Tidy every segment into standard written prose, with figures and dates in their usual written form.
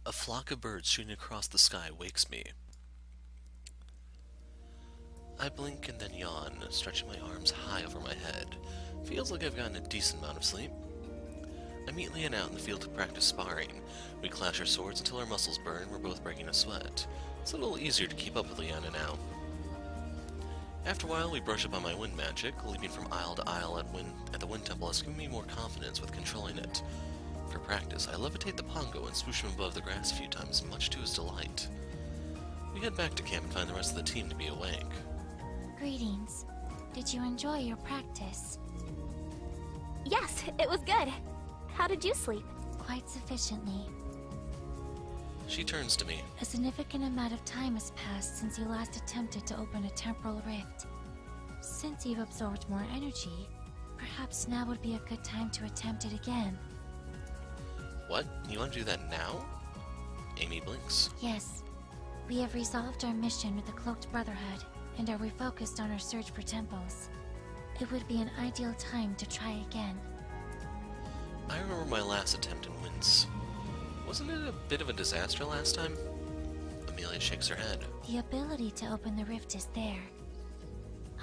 A flock of birds shooting across the sky wakes me. I blink and then yawn, stretching my arms high over my head. Feels like I've gotten a decent amount of sleep. I meet Leanna out in the field to practice sparring. We clash our swords until our muscles burn, we're both breaking a sweat. It's a little easier to keep up with Leanna now. After a while, we brush up on my wind magic. Leaping from aisle to aisle at the wind temple has given me more confidence with controlling it. For practice, I levitate the pongo and swoosh him above the grass a few times, much to his delight. We head back to camp and find the rest of the team to be awake. Greetings. Did you enjoy your practice? Yes, it was good. How did you sleep? Quite sufficiently. She turns to me. A significant amount of time has passed since you last attempted to open a temporal rift. Since you've absorbed more energy, perhaps now would be a good time to attempt it again. What? You want to do that now? Amy blinks. Yes. We have resolved our mission with the Cloaked Brotherhood, and are refocused on our search for temples. It would be an ideal time to try again. I remember my last attempt and wince. Wasn't it a bit of a disaster last time? Amelia shakes her head. The ability to open the rift is there.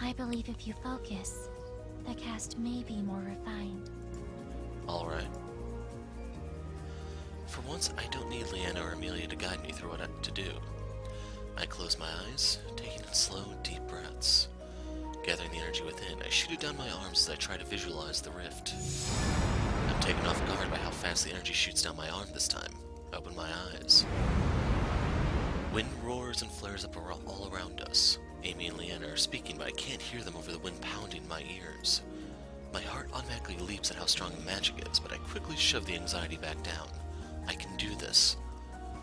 I believe if you focus, the cast may be more refined. Alright. For once, I don't need Leanna or Amelia to guide me through what to do. I close my eyes, taking in slow, deep breaths. Gathering the energy within, I shoot it down my arms as I try to visualize the rift. I'm taken off guard by how fast the energy shoots down my arm this time. I open my eyes. Wind roars and flares up all around us. Amy and Leanna are speaking, but I can't hear them over the wind pounding my ears. My heart automatically leaps at how strong the magic is, but I quickly shove the anxiety back down. I can do this.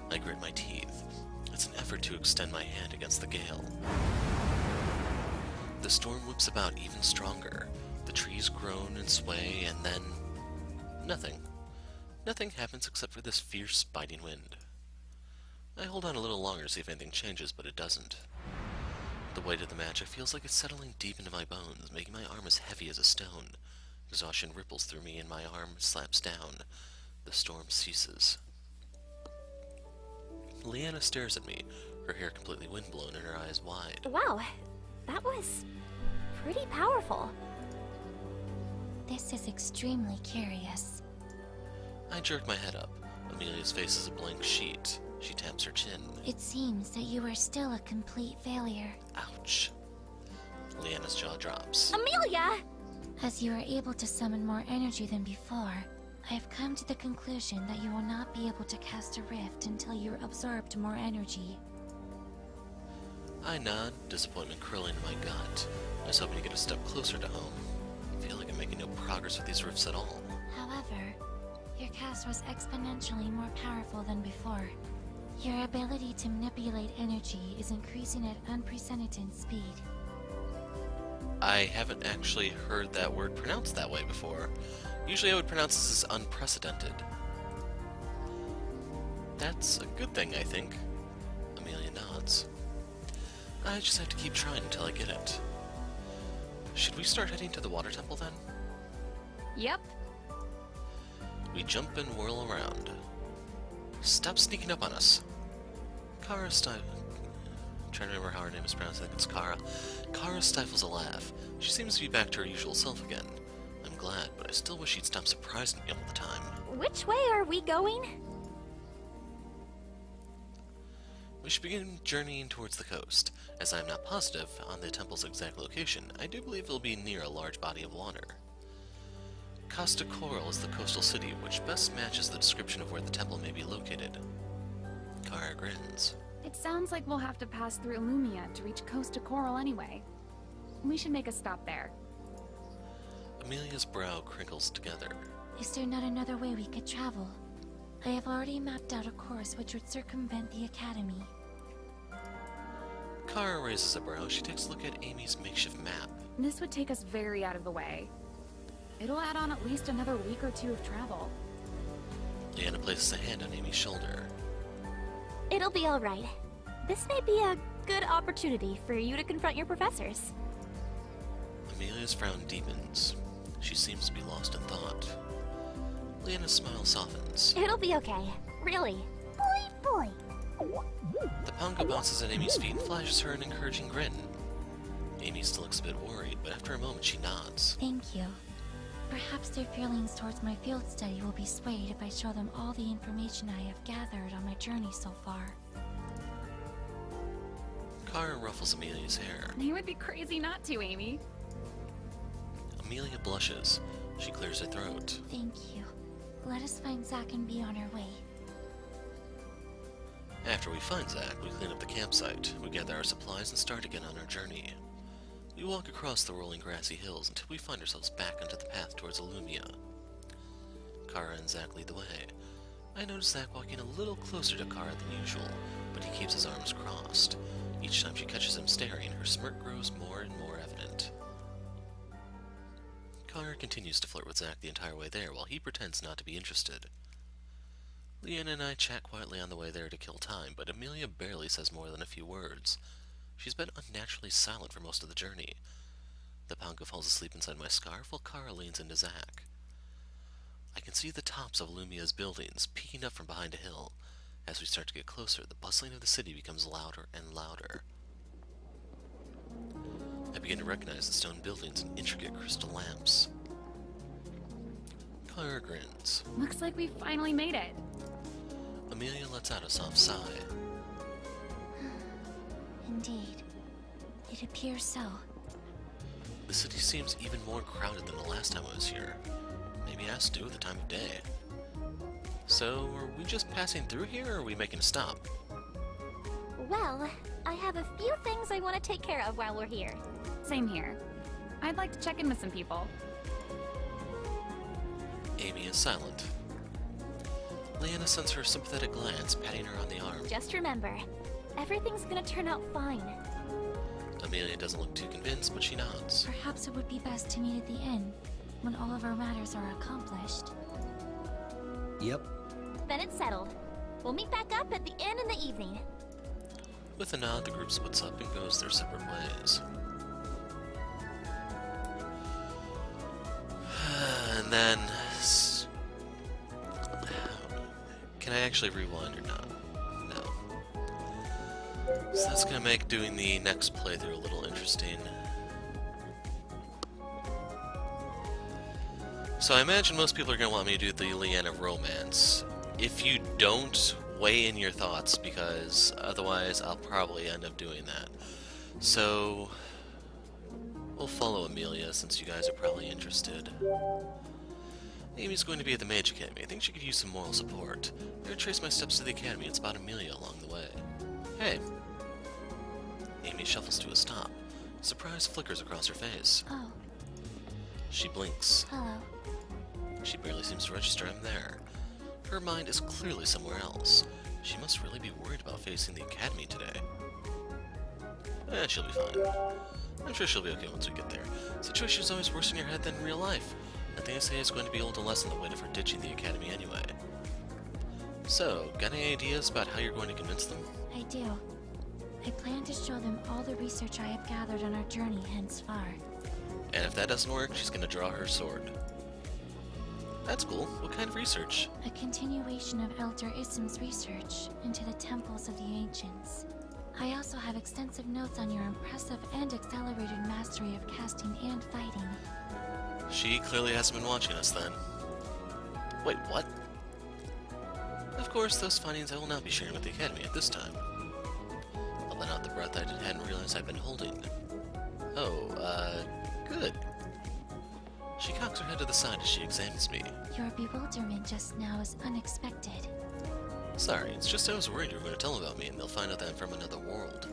I grit my teeth. It's an effort to extend my hand against the gale. The storm whips about even stronger. The trees groan and sway, and then... nothing. Nothing happens except for this fierce, biting wind. I hold on a little longer to see if anything changes, but it doesn't. The weight of the magic feels like it's settling deep into my bones, making my arm as heavy as a stone. Exhaustion ripples through me and my arm slaps down. The storm ceases. Leanna stares at me, her hair completely windblown and her eyes wide. Wow, that was pretty powerful. This is extremely curious. I jerk my head up. Amelia's face is a blank sheet. She taps her chin. It seems that you are still a complete failure. Ouch. Leanna's jaw drops. Amelia! As you are able to summon more energy than before, I have come to the conclusion that you will not be able to cast a rift until you absorbed more energy. I nod, disappointment curling in my gut. I was hoping to get a step closer to home. I feel like I'm making no progress with these rifts at all. However, your cast was exponentially more powerful than before. Your ability to manipulate energy is increasing at unprecedented speed. I haven't actually heard that word pronounced that way before. Usually I would pronounce this as unprecedented. That's a good thing, I think. Amelia nods. I just have to keep trying until I get it. Should we start heading to the water temple then? Yep. We jump and whirl around. Stop sneaking up on us. Kara trying to remember how her name is pronounced. I think it's Kara. Kara stifles a laugh. She seems to be back to her usual self again. I'm glad, but I still wish she'd stop surprising me all the time. Which way are we going? We should begin journeying towards the coast. As I am not positive on the temple's exact location, I do believe it will be near a large body of water. Costa Coral is the coastal city, which best matches the description of where the temple may be located. Kara grins. It sounds like we'll have to pass through Illumia to reach Costa Coral anyway. We should make a stop there. Amelia's brow crinkles together. Is there not another way we could travel? I have already mapped out a course which would circumvent the academy. Kara raises a brow. She takes a look at Amy's makeshift map. This would take us very out of the way. It'll add on at least another week or two of travel. Leanna places a hand on Amy's shoulder. It'll be alright. This may be a good opportunity for you to confront your professors. Amelia's frown deepens. She seems to be lost in thought. Leanna's smile softens. It'll be okay. Really. Boing! boy. The Pongo bounces at Amy's feet and flashes her an encouraging grin. Amy still looks a bit worried, but after a moment she nods. Thank you. Perhaps their feelings towards my field study will be swayed if I show them all the information I have gathered on my journey so far. Kara ruffles Amelia's hair. They would be crazy not to, Amy. Amelia blushes. She clears her throat. Thank you. Let us find Zack and be on our way. After we find Zack, we clean up the campsite. We gather our supplies and start again on our journey. We walk across the rolling grassy hills until we find ourselves back onto the path towards Illumia. Kara and Zack lead the way. I notice Zack walking a little closer to Kara than usual, but he keeps his arms crossed. Each time she catches him staring, her smirk grows more and more evident. Kara continues to flirt with Zack the entire way there, while he pretends not to be interested. Leanna and I chat quietly on the way there to kill time, but Amelia barely says more than a few words. She's been unnaturally silent for most of the journey. The Pongo falls asleep inside my scarf, while Kara leans into Zack. I can see the tops of Illumia's buildings peeking up from behind a hill. As we start to get closer, the bustling of the city becomes louder and louder. I begin to recognize the stone buildings and intricate crystal lamps. Kara grins. Looks like we finally made it. Amelia lets out a soft sigh. Indeed. It appears so. The city seems even more crowded than the last time I was here. Maybe it has to do with the time of day. So, are we just passing through here, or are we making a stop? Well, I have a few things I want to take care of while we're here. Same here. I'd like to check in with some people. Amy is silent. Leanna sends her a sympathetic glance, patting her on the arm. Just remember, everything's gonna turn out fine. Amelia doesn't look too convinced, but she nods. Perhaps it would be best to meet at the inn, when all of our matters are accomplished. Yep. Then it's settled. We'll meet back up at the inn in the evening. With a nod, the group splits up and goes their separate ways. And then... Can I actually rewind or not? No. So that's gonna make doing the next playthrough a little interesting. So I imagine most people are gonna want me to do the Leanna romance. If you don't, weigh in your thoughts, because otherwise I'll probably end up doing that. So we'll follow Amelia, since you guys are probably interested. Amy's going to be at the Mage Academy. I think she could use some moral support. I retrace my steps to the academy and spot Amelia along the way. Hey! Amy shuffles to a stop. Surprise flickers across her face. Oh, She blinks. hello. She barely seems to register I'm there. Her mind is clearly somewhere else. She must really be worried about facing the academy today. She'll be fine. I'm sure she'll be okay once we get there. Situation's always worse in your head than in real life. Nothing I say is going to be able to lessen the weight of her ditching the academy anyway. So, got any ideas about how you're going to convince them? I do. I plan to show them all the research I have gathered on our journey hence far. And if that doesn't work, she's going to draw her sword. That's cool. What kind of research? A continuation of Elder Ism's research into the temples of the ancients. I also have extensive notes on your impressive and accelerated mastery of casting and fighting. She clearly hasn't been watching us then. Wait, what? Of course, those findings I will not be sharing with the Academy at this time. I'll let out the breath I hadn't realized I'd been holding. Oh, good. She cocks her head to the side as she examines me. Your bewilderment just now is unexpected. Sorry, it's just I was worried you were going to tell them about me and they'll find out that I'm from another world.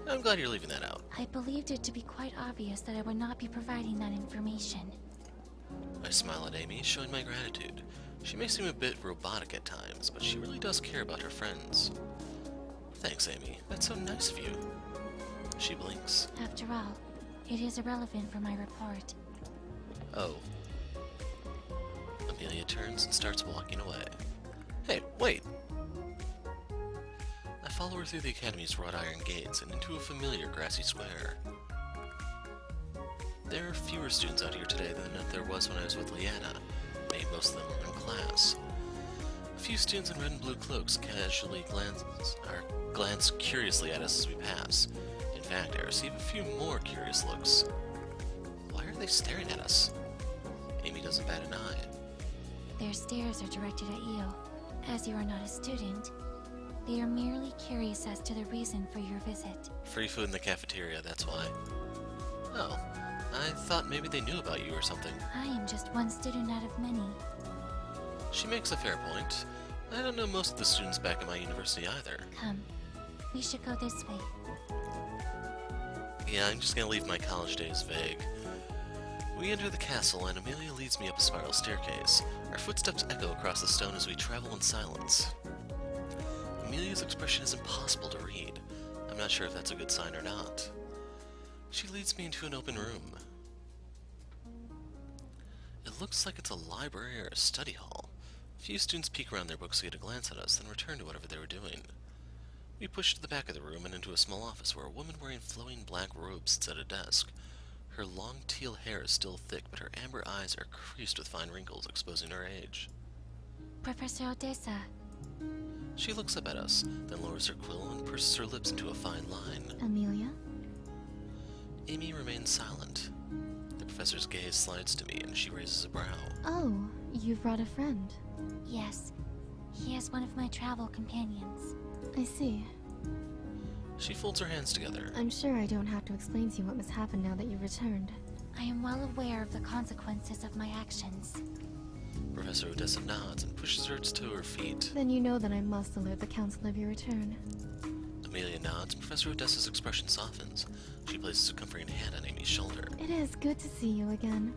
I'm glad you're leaving that out. I believed it to be quite obvious that I would not be providing that information. I smile at Amy, showing my gratitude. She may seem a bit robotic at times, but she really does care about her friends. Thanks, Amy. That's so nice of you. She blinks. After all, it is irrelevant for my report. Oh. Amelia turns and starts walking away. Hey, wait! I follow her through the Academy's wrought iron gates and into a familiar grassy square. There are fewer students out here today than there was when I was with Leanna. Maybe most of them were in class. few students in red and blue cloaks casually glance curiously at us as we pass. In fact, I receive a few more curious looks. Why are they staring at us? Amy doesn't bat an eye. Their stares are directed at you. As you are not a student, they are merely curious as to the reason for your visit. Free food in the cafeteria, that's why. Oh, I thought maybe they knew about you or something. I am just one student out of many. She makes a fair point. I don't know most of the students back at my university either. Come, we should go this way. Yeah, I'm just gonna leave my college days vague. We enter the castle, and Amelia leads me up a spiral staircase. Our footsteps echo across the stone as we travel in silence. Amelia's expression is impossible to read. I'm not sure if that's a good sign or not. She leads me into an open room. It looks like it's a library or a study hall. A few students peek around their books to get a glance at us, then return to whatever they were doing. We push to the back of the room and into a small office where a woman wearing flowing black robes sits at a desk. Her long teal hair is still thick, but her amber eyes are creased with fine wrinkles, exposing her age. Professor Odessa. She looks up at us, then lowers her quill and purses her lips into a fine line. Amelia? Amy remains silent. The professor's gaze slides to me, and she raises a brow. Oh, you've brought a friend. Yes, he is one of my travel companions. I see. She folds her hands together. I'm sure I don't have to explain to you what must happen now that you've returned. I am well aware of the consequences of my actions. Professor Odessa nods and pushes her to her feet. Then you know that I must alert the council of your return. Amelia nods, and Professor Odessa's expression softens. She places a comforting hand on Amy's shoulder. It is good to see you again.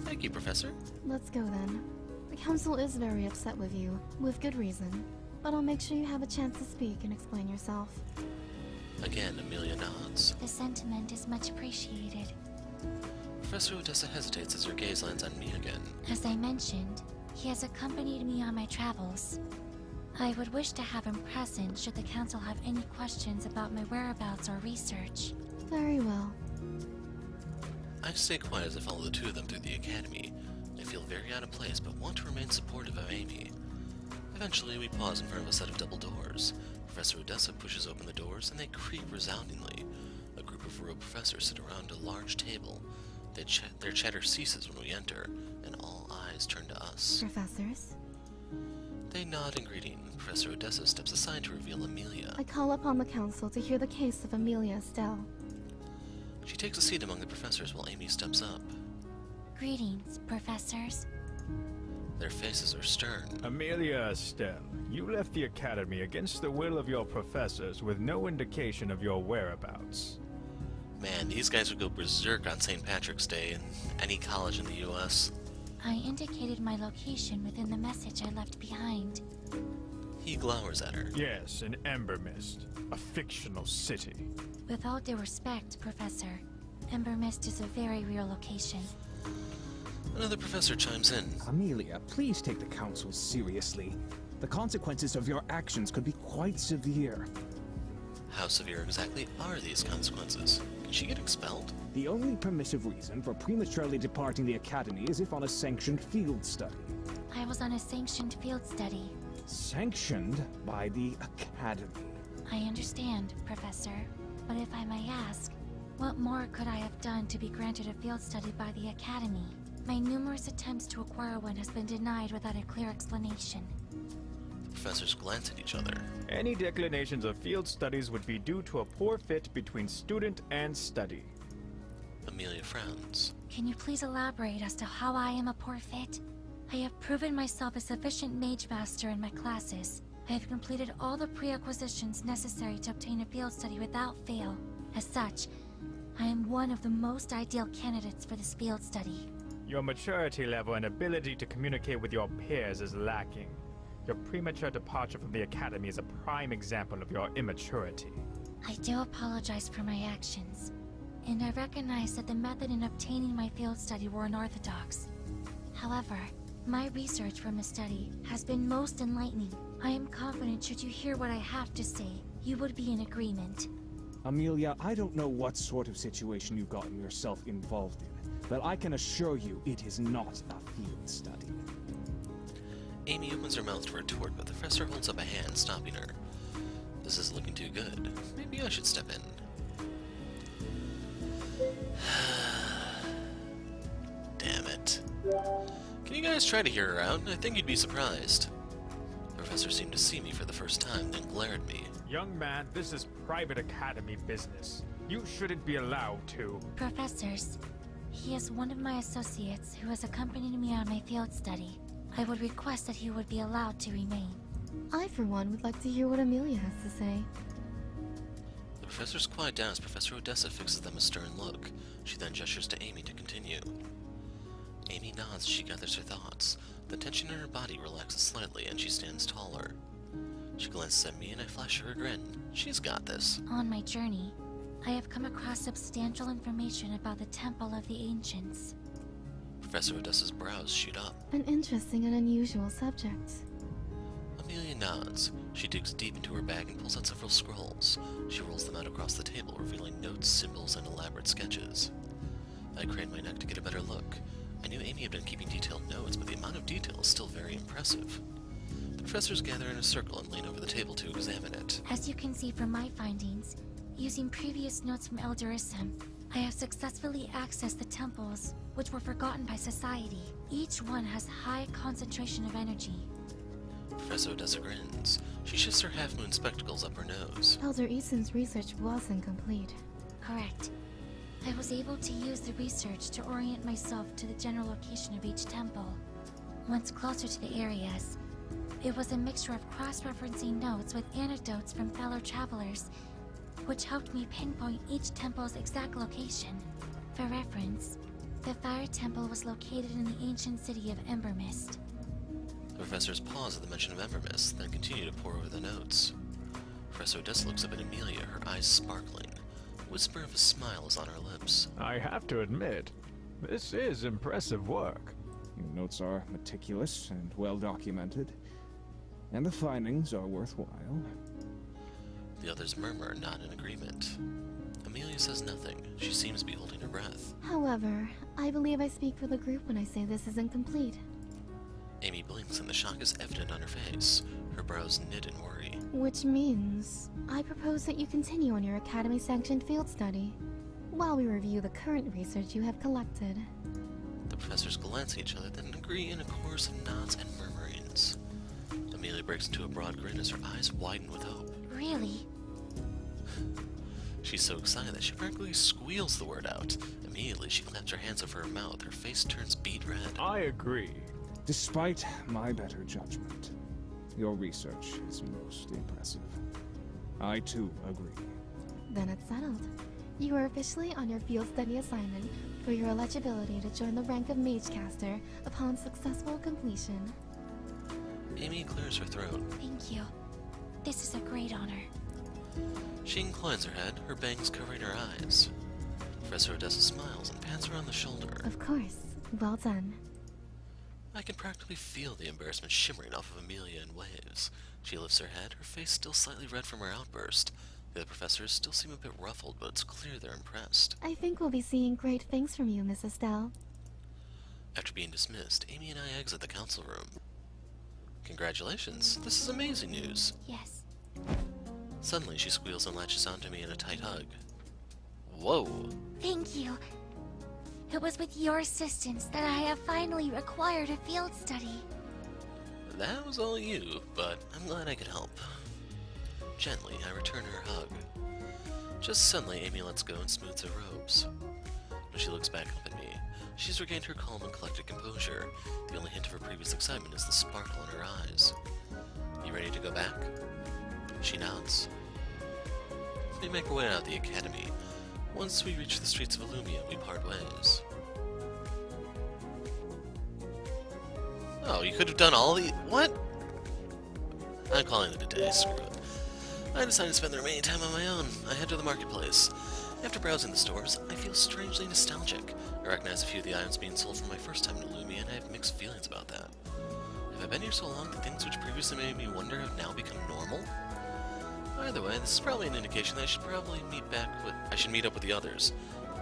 Thank you, Professor. Let's go then. The council is very upset with you, with good reason. But I'll make sure you have a chance to speak and explain yourself. Again, Amelia nods. The sentiment is much appreciated. Professor Odessa hesitates as her gaze lands on me again. As I mentioned, he has accompanied me on my travels. I would wish to have him present should the council have any questions about my whereabouts or research. Very well. I stay quiet as I follow the two of them through the academy. I feel very out of place, but want to remain supportive of Amy. Eventually, we pause in front of a set of double doors. Professor Odessa pushes open the doors, and they creak resoundingly. A group of robed professors sit around a large table. Their chatter ceases when we enter, and all eyes turn to us. Professors? They nod in greeting. Professor Odessa steps aside to reveal Amelia. I call upon the council to hear the case of Amelia Estelle. She takes a seat among the professors while Amy steps up. Greetings, professors. Their faces are stern. Amelia Estelle, you left the academy against the will of your professors with no indication of your whereabouts. Man, these guys would go berserk on St. Patrick's Day in any college in the U.S. I indicated my location within the message I left behind. He glowers at her. Yes, in Ember Mist, a fictional city. With all due respect, Professor, Ember Mist is a very real location. Another professor chimes in. Amelia, please take the council seriously. The consequences of your actions could be quite severe. How severe exactly are these consequences? Can she get expelled? The only permissive reason for prematurely departing the academy is if on a sanctioned field study. I was on a sanctioned field study. Sanctioned by the academy. I understand, Professor, but if I may ask, what more could I have done to be granted a field study by the academy? My numerous attempts to acquire one has been denied without a clear explanation. The professors glance at each other. Any declinations of field studies would be due to a poor fit between student and study. Amelia frowns. Can you please elaborate as to how I am a poor fit? I have proven myself a sufficient mage master in my classes. I have completed all the pre-acquisitions necessary to obtain a field study without fail. As such, I am one of the most ideal candidates for this field study. Your maturity level and ability to communicate with your peers is lacking. Your premature departure from the academy is a prime example of your immaturity. I do apologize for my actions, and I recognize that the method in obtaining my field study were unorthodox. However, my research from the study has been most enlightening. I am confident should you hear what I have to say, you would be in agreement. Amelia, I don't know what sort of situation you've gotten yourself involved in, but I can assure you it is not a field study. Amy opens her mouth to retort, but the professor holds up a hand, stopping her. This is looking too good. Maybe I should step in. Damn it. Can you guys try to hear her out? I think you'd be surprised. The professor seemed to see me for the first time, then glared at me. Young man, this is private academy business. You shouldn't be allowed to. Professors, he is one of my associates who has accompanied me on my field study. I would request that he would be allowed to remain. I, for one, would like to hear what Amelia has to say. The professors quiet down as Professor Odessa fixes them a stern look. She then gestures to Amy to continue. Amy nods as she gathers her thoughts. The tension in her body relaxes slightly and she stands taller. She glances at me and I flash her a grin. She's got this. On my journey, I have come across substantial information about the Temple of the Ancients. Professor Odessa's brows shoot up. An interesting and unusual subject. Amelia nods. She digs deep into her bag and pulls out several scrolls. She rolls them out across the table, revealing notes, symbols, and elaborate sketches. I crane my neck to get a better look. I knew Amy had been keeping detailed notes, but the amount of detail is still very impressive. The professors gather in a circle and lean over the table to examine it. As you can see from my findings, using previous notes from Eldorism, I have successfully accessed the temples, which were forgotten by society. Each one has high concentration of energy. Professor Odessa grins. She shifts her half-moon spectacles up her nose. Elder Eason's research was incomplete. Correct. I was able to use the research to orient myself to the general location of each temple. Once closer to the areas, it was a mixture of cross-referencing notes with anecdotes from fellow travelers, which helped me pinpoint each temple's exact location. For reference, the Fire Temple was located in the ancient city of Embermist. The professors pause at the mention of Embermist, then continue to pore over the notes. Professor Odessa looks up at Amelia, her eyes sparkling. A whisper of a smile is on her lips. I have to admit, this is impressive work. Your notes are meticulous and well documented, and the findings are worthwhile. The others murmur, nod in agreement. Amelia says nothing. She seems to be holding her breath. However, I believe I speak for the group when I say this is incomplete. Amy blinks and the shock is evident on her face. Her brows knit in worry. Which means, I propose that you continue on your Academy-sanctioned field study, while we review the current research you have collected. The professors glance at each other, then agree in a chorus of nods and murmurings. Amelia breaks into a broad grin as her eyes widen with hope. Really? She's so excited that she practically squeals the word out. Immediately, she claps her hands over her mouth. Her face turns beet red. I agree. Despite my better judgment, your research is most impressive. I too agree. Then it's settled. You are officially on your field study assignment for your eligibility to join the rank of Magecaster upon successful completion. Amy clears her throat. Thank you. This is a great honor. She inclines her head, her bangs covering her eyes. Professor Odessa smiles and pats her on the shoulder. Of course. Well done. I can practically feel the embarrassment shimmering off of Amelia in waves. She lifts her head, her face still slightly red from her outburst. The other professors still seem a bit ruffled, but it's clear they're impressed. I think we'll be seeing great things from you, Miss Estelle. After being dismissed, Amy and I exit the council room. Congratulations, this is amazing news. Yes. Suddenly, she squeals and latches onto me in a tight hug. Whoa! Thank you. It was with your assistance that I have finally acquired a field study. That was all you, but I'm glad I could help. Gently, I return her hug. Just suddenly, Amy lets go and smooths her robes. When she looks back up at me, she's regained her calm and collected composure. The only hint of her previous excitement is the sparkle in her eyes. You ready to go back? She nods. We make our way out of the academy. Once we reach the streets of Illumia, we part ways. Oh, you could have done all the... What? I'm calling it a day, screw it. I decided to spend the remaining time on my own. I head to the marketplace. After browsing the stores, I feel strangely nostalgic. I recognize a few of the items being sold from my first time in Illumia, and I have mixed feelings about that. Have I been here so long that things which previously made me wonder have now become normal? Either way, this is probably an indication that I should meet up with the others.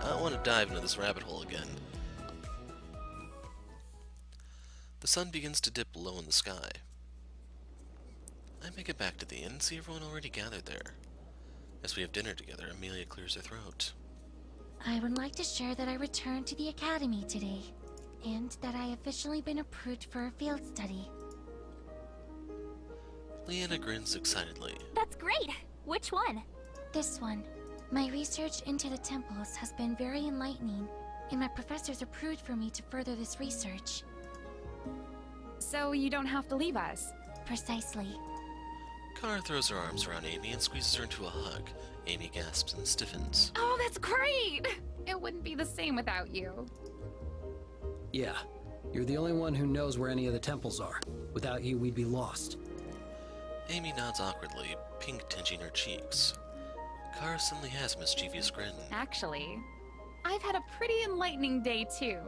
I don't want to dive into this rabbit hole again. The sun begins to dip low in the sky. I make it back to the inn and see everyone already gathered there. As we have dinner together, Amelia clears her throat. I would like to share that I returned to the academy today, and that I have officially been approved for a field study. Leanna grins excitedly. That's great! Which one? This one. My research into the temples has been very enlightening, and my professors approved for me to further this research. So you don't have to leave us. Precisely. Kara throws her arms around Amy and squeezes her into a hug. Amy gasps and stiffens. Oh, that's great! It wouldn't be the same without you. Yeah. You're the only one who knows where any of the temples are. Without you, we'd be lost. Amy nods awkwardly, pink tingeing her cheeks. Kara suddenly has a mischievous grin. Actually, I've had a pretty enlightening day too.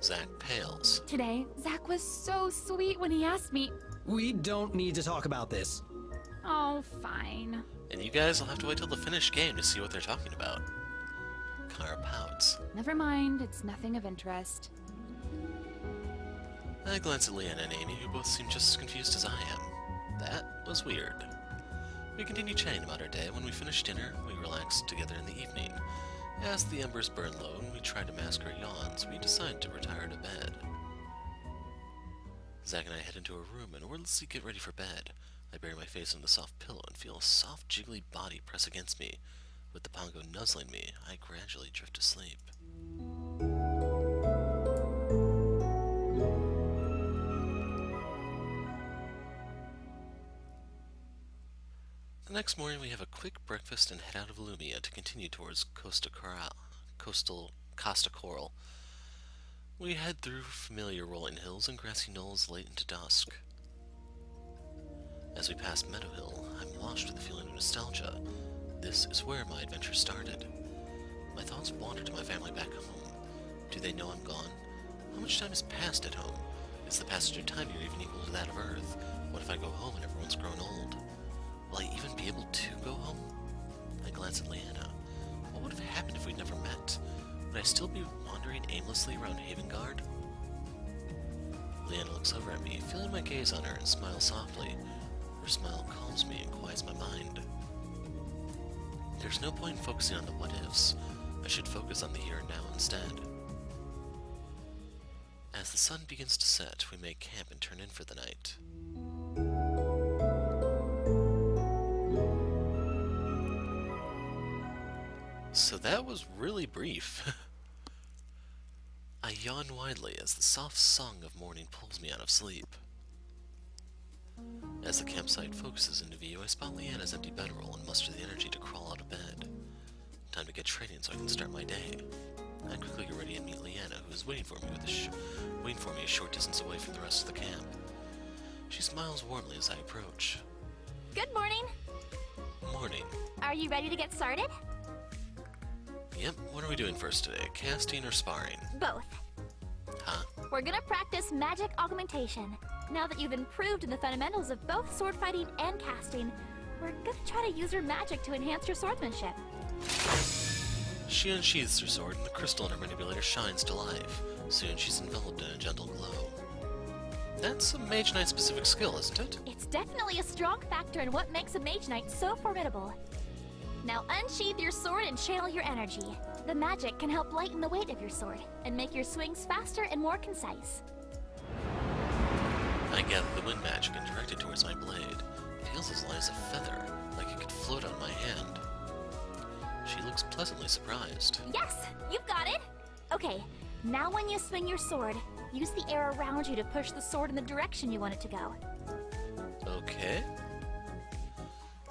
Zack pales. Today, Zack was so sweet when he asked me. We don't need to talk about this. Oh, fine. And you guys will have to wait till the finished game to see what they're talking about. Kara pouts. Never mind, it's nothing of interest. I glance at Leanna and Amy, who both seem just as confused as I am. That was weird. We continue chatting about our day. When we finish dinner, we relax together in the evening. As the embers burn low and we try to mask our yawns, we decide to retire to bed. Zack and I head into a room and wordlessly get ready for bed. I bury my face in the soft pillow and feel a soft, jiggly body press against me. With the pongo nuzzling me, I gradually drift to sleep. The next morning we have a quick breakfast and head out of Illumia to continue towards Costa Coral. We head through familiar rolling hills and grassy knolls late into dusk. As we pass Meadow Hill, I'm washed with a feeling of nostalgia. This is where my adventure started. My thoughts wander to my family back home. Do they know I'm gone? How much time has passed at home? Is the passage of time here even equal to that of Earth? What if I go home and everyone's grown old? Will I even be able to go home? I glance at Leanna. What would have happened if we'd never met? Would I still be wandering aimlessly around Havengard? Leanna looks over at me, feeling my gaze on her, and smiles softly. Her smile calms me and quiets my mind. There's no point in focusing on the what-ifs. I should focus on the here and now instead. As the sun begins to set, we make camp and turn in for the night. So that was really brief. I yawn widely as the soft song of morning pulls me out of sleep. As the campsite focuses into view, I spot Leanna's empty bedroll and muster the energy to crawl out of bed. Time to get training so I can start my day. I quickly get ready and meet Leanna, who is waiting for me a short distance away from the rest of the camp. She smiles warmly as I approach. Good morning! Morning. Are you ready to get started? Yep, what are we doing first today? Casting or sparring? Both. Huh? We're gonna practice magic augmentation. Now that you've improved in the fundamentals of both sword fighting and casting, we're gonna try to use your magic to enhance your swordsmanship. She unsheathes her sword and the crystal in her manipulator shines to life. Soon she's enveloped in a gentle glow. That's a Mage Knight specific skill, isn't it? It's definitely a strong factor in what makes a Mage Knight so formidable. Now unsheath your sword and channel your energy. The magic can help lighten the weight of your sword and make your swings faster and more concise. I gather the wind magic and direct it towards my blade. It feels as light as a feather, like it could float on my hand. She looks pleasantly surprised. Yes, you've got it! Okay, now when you swing your sword, use the air around you to push the sword in the direction you want it to go. Okay.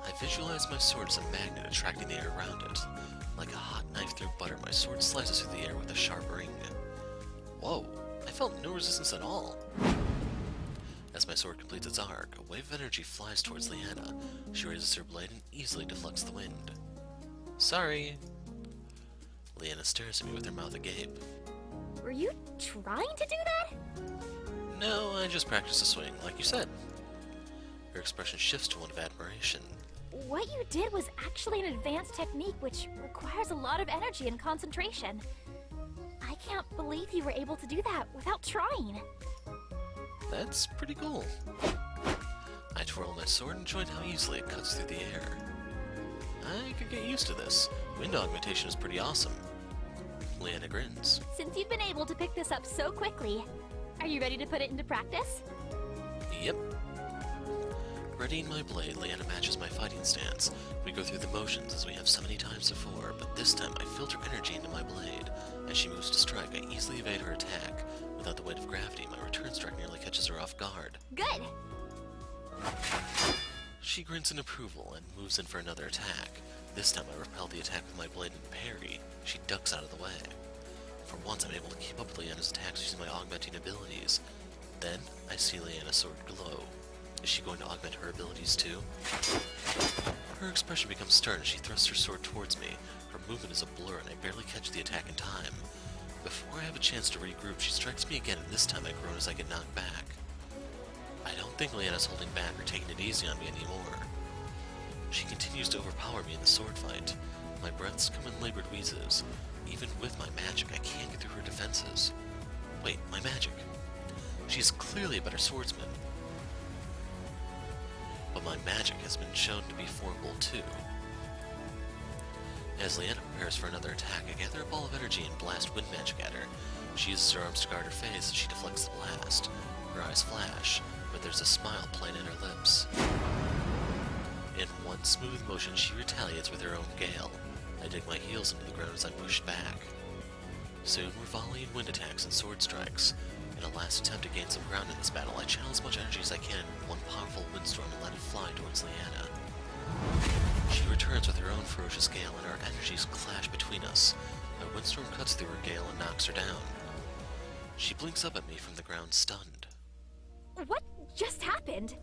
I visualize my sword as a magnet attracting the air around it. Like a hot knife through butter, my sword slices through the air with a sharp ring. Whoa, I felt no resistance at all. As my sword completes its arc, a wave of energy flies towards Leanna. She raises her blade and easily deflects the wind. Sorry. Leanna stares at me with her mouth agape. Were you trying to do that? No, I just practiced a swing, like you said. Her expression shifts to one of admiration. What you did was actually an advanced technique which requires a lot of energy and concentration. I can't believe you were able to do that without trying. That's pretty cool. I twirl my sword and enjoyed how easily it cuts through the air. I could get used to this. Wind augmentation is pretty awesome. Leanna grins. Since you've been able to pick this up so quickly, are you ready to put it into practice? Yep. Readying my blade, Leanna matches my fighting stance. We go through the motions as we have so many times before, but this time I filter energy into my blade. As she moves to strike, I easily evade her attack. Without the weight of gravity, my return strike nearly catches her off guard. Good! She grins in approval and moves in for another attack. This time I repel the attack with my blade and parry. She ducks out of the way. For once I'm able to keep up with Leanna's attacks using my augmenting abilities. Then I see Leanna's sword glow. Is she going to augment her abilities too? Her expression becomes stern as she thrusts her sword towards me. Her movement is a blur and I barely catch the attack in time. Before I have a chance to regroup, she strikes me again, and this time I groan as I get knocked back. I don't think Leanna's holding back or taking it easy on me anymore. She continues to overpower me in the sword fight. My breaths come in labored wheezes. Even with my magic, I can't get through her defenses. Wait, my magic. She's clearly a better swordsman. But my magic has been shown to be formidable too. As Leanna prepares for another attack, I gather a ball of energy and blast wind magic at her. She uses her arms to guard her face as she deflects the blast. Her eyes flash, but there's a smile playing at her lips. In one smooth motion, she retaliates with her own gale. I dig my heels into the ground as I'm pushed back. Soon we're volleying wind attacks and sword strikes. In a last attempt to gain some ground in this battle, I channel as much energy as I can in one powerful windstorm and let it fly towards Leanna. She returns with her own ferocious gale, and our energies clash between us. My windstorm cuts through her gale and knocks her down. She blinks up at me from the ground, stunned. What just happened?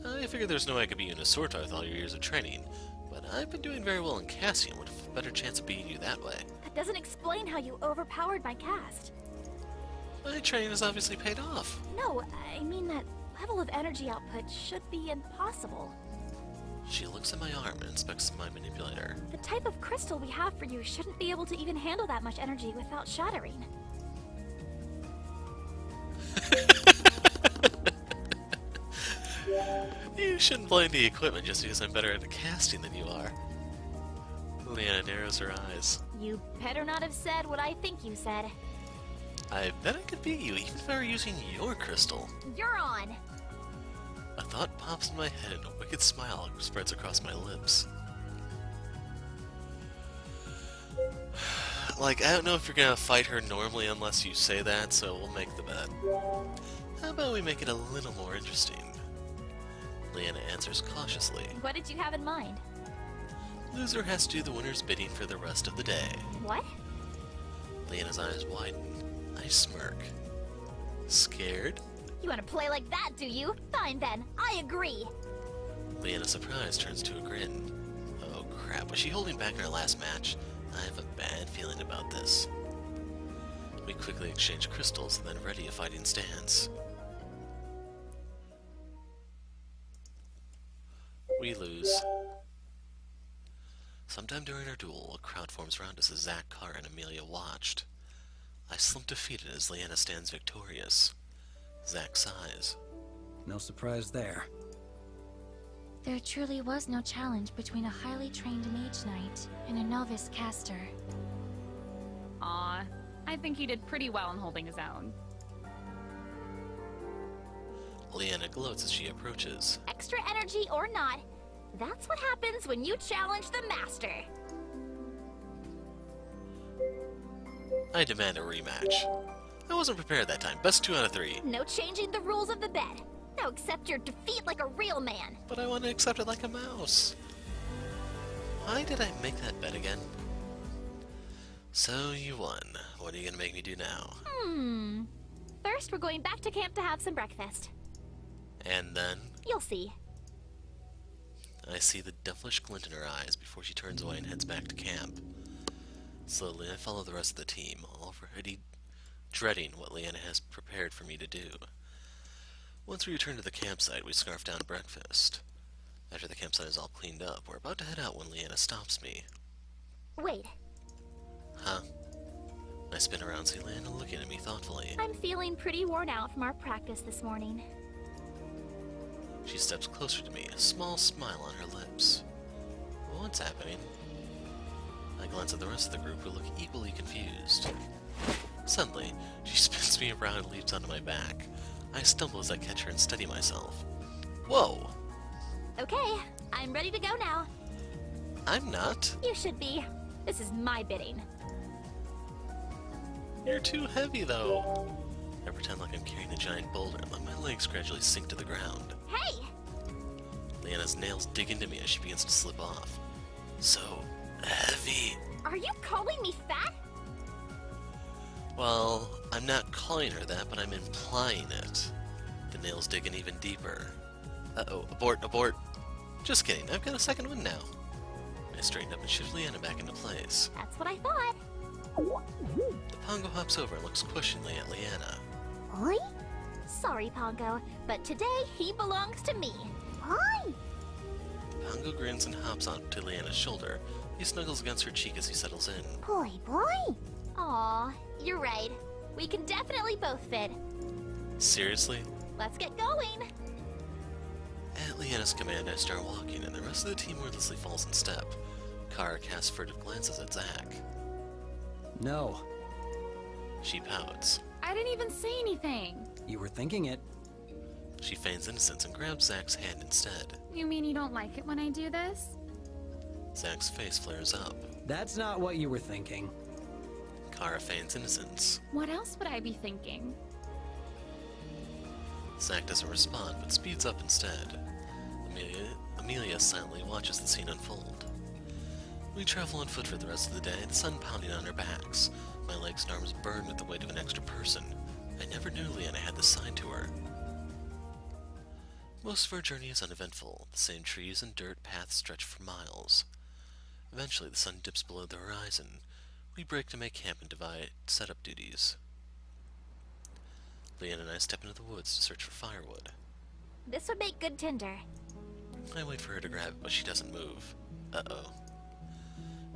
I figured there's no way I could beat you in a sword fight with all your years of training, but I've been doing very well in casting and would have a better chance of beating you that way. That doesn't explain how you overpowered my cast. My training has obviously paid off. No, I mean that level of energy output should be impossible. She looks at my arm and inspects my manipulator. The type of crystal we have for you shouldn't be able to even handle that much energy without shattering. You shouldn't blame the equipment just because I'm better at casting than you are. Leanna narrows her eyes. You better not have said what I think you said. I bet I could beat you even if I were using your crystal. You're on! A thought pops in my head and a wicked smile spreads across my lips. Like, I don't know if you're gonna fight her normally unless you say that, so we'll make the bet. How about we make it a little more interesting? Leanna answers cautiously. What did you have in mind? Loser has to do the winner's bidding for the rest of the day. What? Leanna's eyes widen. I smirk. Scared? You want to play like that, do you? Fine then, I agree. Leanna's surprise turns to a grin. Oh crap, was she holding back in our last match? I have a bad feeling about this. We quickly exchange crystals and then ready a fighting stance. We lose. Sometime during our duel, a crowd forms around us as Zack, Kara, and Amelia watched. I slump defeated as Leanna stands victorious. Zack sighs. No surprise there. There truly was no challenge between a highly trained mage knight and a novice caster. Aw, I think he did pretty well in holding his own. Leanna gloats as she approaches. Extra energy or not, that's what happens when you challenge the master. I demand a rematch. I wasn't prepared that time. Best 2 out of 3. No changing the rules of the bet. Now accept your defeat like a real man. But I want to accept it like a mouse. Why did I make that bet again? So you won. What are you gonna make me do now? First, we're going back to camp to have some breakfast. And then You'll see. I see the devilish glint in her eyes before she turns away and heads back to camp. Slowly I follow the rest of the team, already dreading what Leanna has prepared for me to do. Once we return to the campsite, we scarf down breakfast. After the campsite is all cleaned up, we're about to head out when Leanna stops me. Wait, Huh? I spin around, see Leanna looking at me thoughtfully. I'm feeling pretty worn out from our practice this morning. She steps closer to me, a small smile on her lips. What's happening? I glance at the rest of the group who look equally confused. Suddenly, she spins me around and leaps onto my back. I stumble as I catch her and steady myself. Whoa! Okay, I'm ready to go now. I'm not. You should be. This is my bidding. You're too heavy, though. I pretend like I'm carrying a giant boulder and let my legs gradually sink to the ground. Hey! Leanna's nails dig into me as she begins to slip off. So heavy. Are you calling me fat? Well, I'm not calling her that, but I'm implying it. The nails dig in even deeper. Uh-oh, abort, abort. Just kidding, I've got a second one now. I straighten up and shift Leanna back into place. That's what I thought. The Pongo hops over and looks questioningly at Leanna. Oi? Sorry, Pongo, but today he belongs to me. Oi! Pongo grins and hops onto Leanna's shoulder. He snuggles against her cheek as he settles in. Boy, boy. Aw, you're right. We can definitely both fit. Seriously? Let's get going. At Leanna's command, I start walking, and the rest of the team wordlessly falls in step. Kara casts furtive glances at Zack. No. She pouts. I didn't even say anything. You were thinking it. She feigns innocence and grabs Zack's hand instead. You mean you don't like it when I do this? Zack's face flares up. That's not what you were thinking. Kara feigns innocence. What else would I be thinking? Zack doesn't respond, but speeds up instead. Amelia silently watches the scene unfold. We travel on foot for the rest of the day, the sun pounding on our backs. My legs and arms burn with the weight of an extra person. I never knew Leanna had this side to her. Most of our journey is uneventful. The same trees and dirt paths stretch for miles. Eventually, the sun dips below the horizon. We break to make camp and divide setup duties. Leanna and I step into the woods to search for firewood. This would make good tinder. I wait for her to grab it, but she doesn't move. Uh-oh.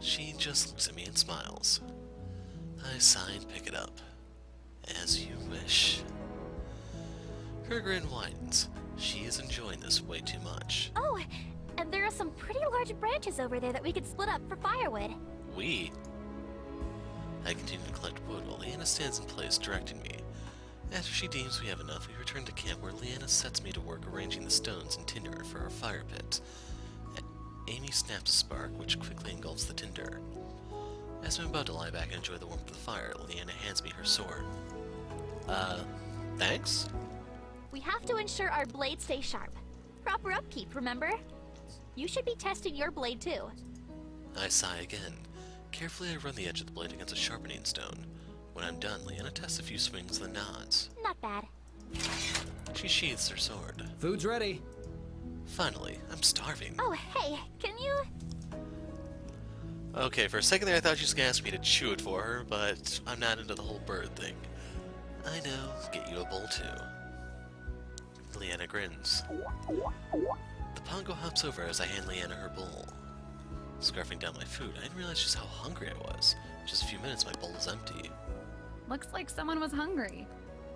She just looks at me and smiles. I sigh and pick it up. As you wish. Her grin widens. She is enjoying this way too much. Oh, and there are some pretty large branches over there that we could split up for firewood. We? I continue to collect wood while Leanna stands in place directing me. After she deems we have enough, we return to camp where Leanna sets me to work arranging the stones and tinder for our fire pit. Amy snaps a spark, which quickly engulfs the tinder. As I'm about to lie back and enjoy the warmth of the fire, Leanna hands me her sword. Thanks? We have to ensure our blades stay sharp. Proper upkeep, remember? You should be testing your blade too. I sigh again. Carefully I run the edge of the blade against a sharpening stone. When I'm done, Leanna tests a few swings and then nods. Not bad. She sheathes her sword. Food's ready. Finally, I'm starving. Oh, hey, can you... Okay, for a second there I thought she was going to ask me to chew it for her, but I'm not into the whole bird thing. I know, get you a bowl too. Leanna grins. The Pongo hops over as I hand Leanna her bowl. Scarfing down my food, I didn't realize just how hungry I was. In just a few minutes, my bowl is empty. Looks like someone was hungry.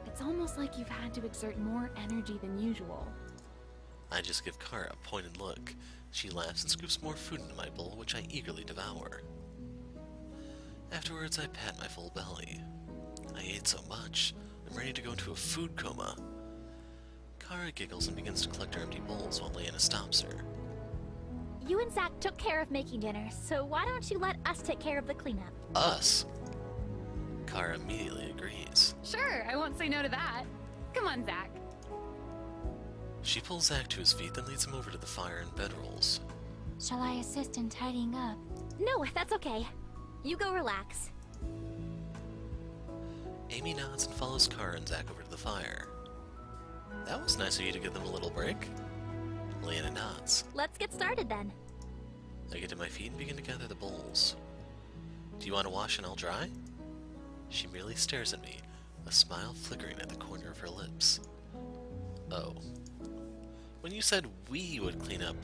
It's almost like you've had to exert more energy than usual. I just give Kara a pointed look. She laughs and scoops more food into my bowl, which I eagerly devour. Afterwards, I pat my full belly. I ate so much, I'm ready to go into a food coma. Kara giggles and begins to collect her empty bowls while Leanna stops her. You and Zack took care of making dinner, so why don't you let us take care of the cleanup? Us? Kara immediately agrees. Sure, I won't say no to that. Come on, Zack. She pulls Zack to his feet, then leads him over to the fire and bedrolls. Shall I assist in tidying up? No, that's okay. You go relax. Amy nods and follows Kara and Zack over to the fire. That was nice of you to give them a little break. Leanna nods. Let's get started then. I get to my feet and begin to gather the bowls. Do you want to wash and I'll dry? She merely stares at me, a smile flickering at the corner of her lips. Oh. When you said we would clean up,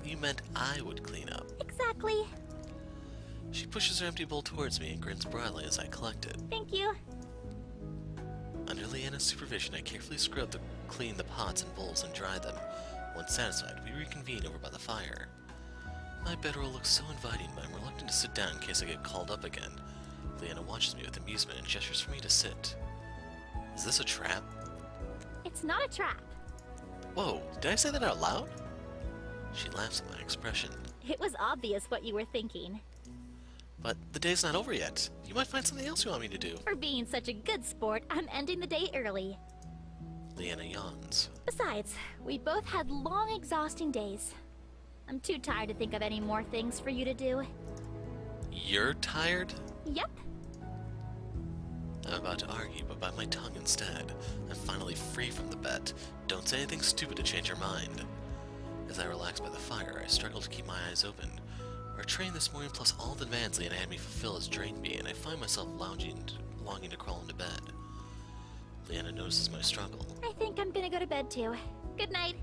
you meant I would clean up. Exactly. She pushes her empty bowl towards me and grins broadly as I collect it. Thank you. Under Leanna's supervision, I carefully clean the pots and bowls and dry them. Once satisfied, we reconvene over by the fire. My bedroll looks so inviting, but I'm reluctant to sit down in case I get called up again. Leanna watches me with amusement and gestures for me to sit. Is this a trap? It's not a trap. Whoa, did I say that out loud? She laughs at my expression. It was obvious what you were thinking. But the day's not over yet. You might find something else you want me to do. For being such a good sport, I'm ending the day early. Leanna yawns. Besides, we both had long, exhausting days. I'm too tired to think of any more things for you to do. You're tired? Yep. I'm about to argue, but bite my tongue instead. I'm finally free from the bet. Don't say anything stupid to change your mind. As I relax by the fire, I struggle to keep my eyes open. Our train this morning plus all the demands Leanna had me fulfill has drained me, and I find myself longing to crawl into bed. Leanna notices my struggle. I think I'm gonna go to bed too. Good night.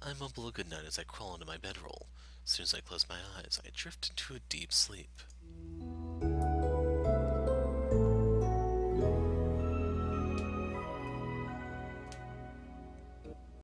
I mumble a good night as I crawl into my bedroll. As soon as I close my eyes, I drift into a deep sleep.